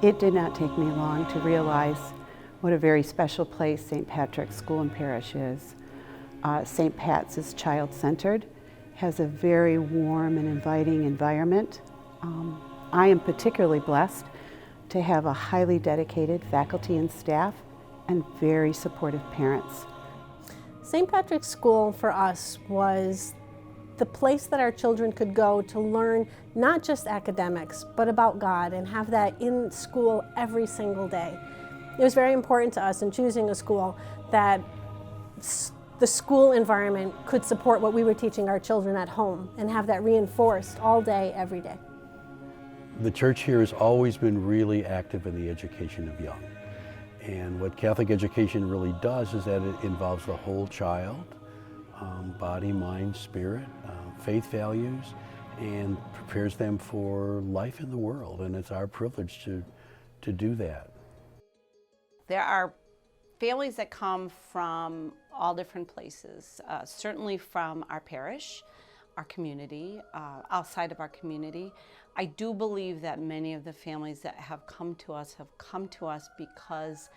It did not take me long to realize what a very special place St. Patrick's School and Parish is. St. Pat's is child-centered, has a very warm and inviting environment. I am particularly blessed to have a highly dedicated faculty and staff and very supportive parents. St. Patrick's School for us was the place that our children could go to learn not just academics, but about God, and have that in school every single day. It was very important to us in choosing a school that the school environment could support what we were teaching our children at home and have that reinforced all day, every day. The church here has always been really active in the education of young. And what Catholic education really does is that it involves the whole child, body, mind, spirit, faith values, and prepares them for life in the world. And it's our privilege to do that. There are families that come from all different places, certainly from our parish, our community, outside of our community. I do believe that many of the families that have come to us because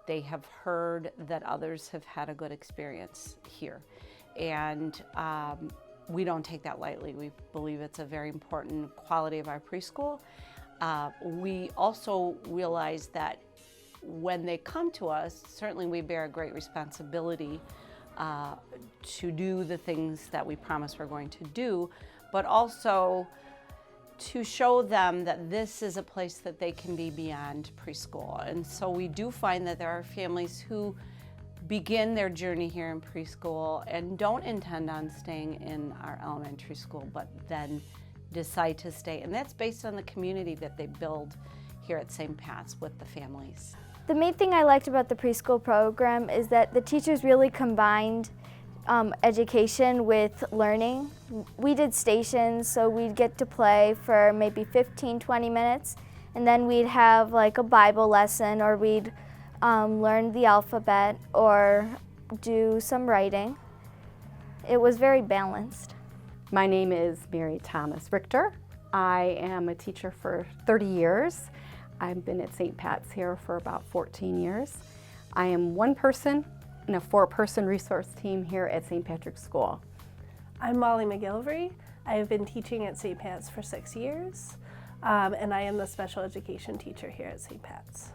they have heard that others have had a good experience here. And we don't take that lightly. We believe it's a very important quality of our preschool. We also realize that when they come to us, certainly we bear a great responsibility to do the things that we promise we're going to do, but also to show them that this is a place that they can be beyond preschool. And so we do find that there are families who begin their journey here in preschool and don't intend on staying in our elementary school, but then decide to stay. And that's based on the community that they build here at St. Pat's with the families. The main thing I liked about the preschool program is that the teachers really combined education with learning. We did stations, so we'd get to play for maybe 15-20 minutes, and then we'd have like a Bible lesson, or we'd learn the alphabet or do some writing. It was very balanced. My name is Mary Thomas Richter. I am a teacher for 30 years. I've been at St. Pat's here for about 14 years. I am one person in a 4-person resource team here at St. Patrick's School. I'm Molly McGilvery. I have been teaching at St. Pat's for 6 years, and I am the special education teacher here at St. Pat's.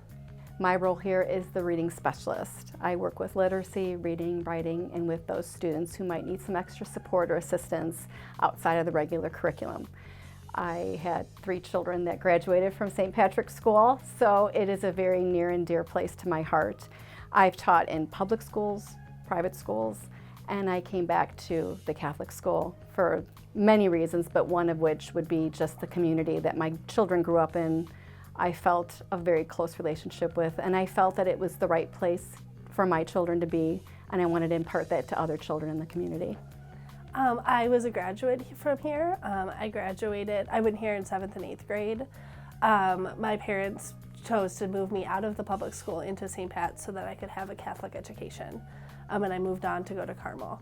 My role here is the reading specialist. I work with literacy, reading, writing, and with those students who might need some extra support or assistance outside of the regular curriculum. I had 3 children that graduated from St. Patrick's School, so it is a very near and dear place to my heart. I've taught in public schools, private schools, and I came back to the Catholic school for many reasons, but one of which would be just the community that my children grew up in. I felt a very close relationship with, and I felt that it was the right place for my children to be, and I wanted to impart that to other children in the community. I was a graduate from here. I went here in 7th and 8th grade. My parents chose to move me out of the public school into St. Pat's so that I could have a Catholic education, and I moved on to go to Carmel.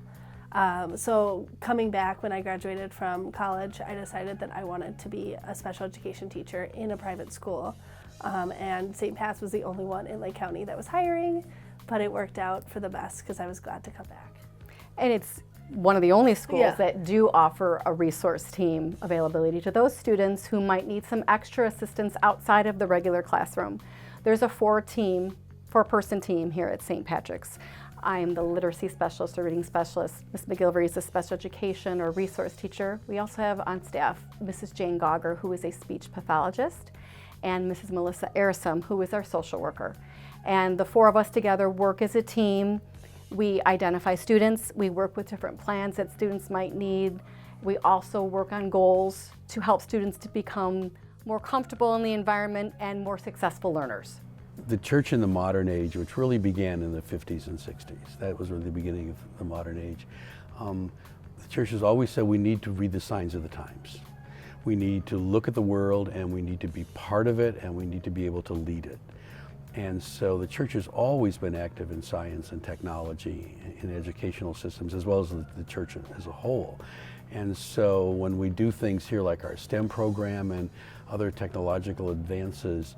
So coming back when I graduated from college, I decided that I wanted to be a special education teacher in a private school, and St. Pat's was the only one in Lake County that was hiring, but it worked out for the best because I was glad to come back. And it's one of the only schools that do offer a resource team availability to those students who might need some extra assistance outside of the regular classroom. There's a 4-person team here at St. Patrick's. I am the literacy specialist or reading specialist. Ms. McGilvery is a special education or resource teacher. We also have on staff Mrs. Jane Gauger, who is a speech pathologist, and Mrs. Melissa Arisum, who is our social worker. And the 4 of us together work as a team. We identify students, we work with different plans that students might need. We also work on goals to help students to become more comfortable in the environment and more successful learners. The church in the modern age, which really began in the 50s and 60s, that was really the beginning of the modern age. The church has always said we need to read the signs of the times. We need to look at the world, and we need to be part of it, and we need to be able to lead it. And so the church has always been active in science and technology, in educational systems, as well as the church as a whole. And so when we do things here like our STEM program and other technological advances,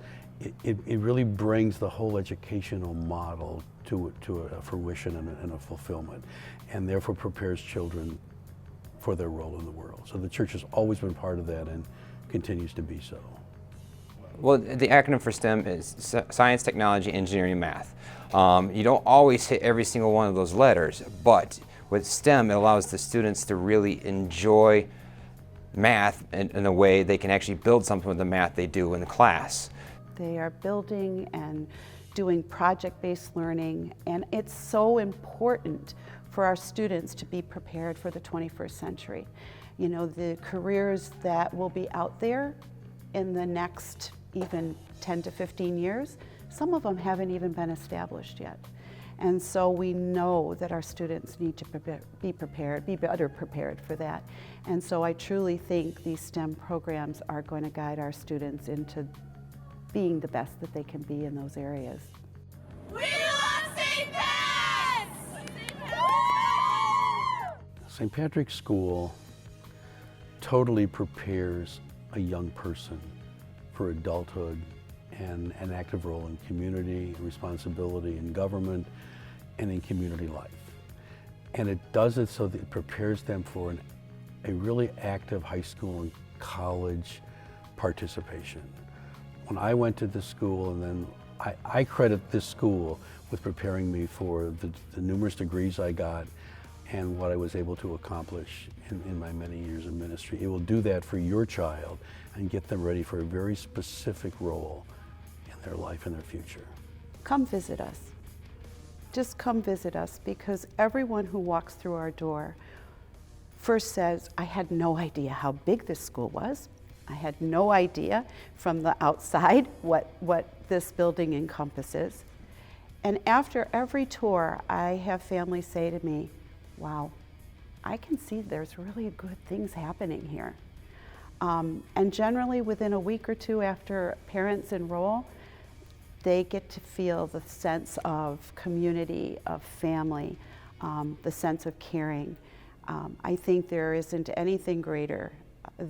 it really brings the whole educational model to a fruition and a fulfillment, and therefore prepares children for their role in the world. So the church has always been part of that and continues to be so. Well, the acronym for STEM is Science, Technology, Engineering, and Math. You don't always hit every single one of those letters, but with STEM, it allows the students to really enjoy math in a way they can actually build something with the math they do in the class. They are building and doing project-based learning, and it's so important for our students to be prepared for the 21st century. You know, the careers that will be out there in the next even 10 to 15 years, some of them haven't even been established yet. And so we know that our students need to be prepared, be better prepared for that. And so I truly think these STEM programs are going to guide our students into being the best that they can be in those areas. We love St. Pat's! St. Patrick's School totally prepares a young person for adulthood and an active role in community, responsibility in government, and in community life. And it does it so that it prepares them for a really active high school and college participation. When I went to this school, and then I credit this school with preparing me for the numerous degrees I got and what I was able to accomplish in my many years of ministry. It will do that for your child and get them ready for a very specific role in their life and their future. Come visit us. Just come visit us, because everyone who walks through our door first says, I had no idea how big this school was. I had no idea from the outside what this building encompasses. And after every tour, I have families say to me, wow, I can see there's really good things happening here. And generally within a week or two after parents enroll, they get to feel the sense of community, of family, the sense of caring. I think there isn't anything greater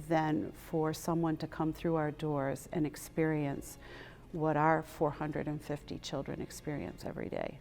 than for someone to come through our doors and experience what our 450 children experience every day.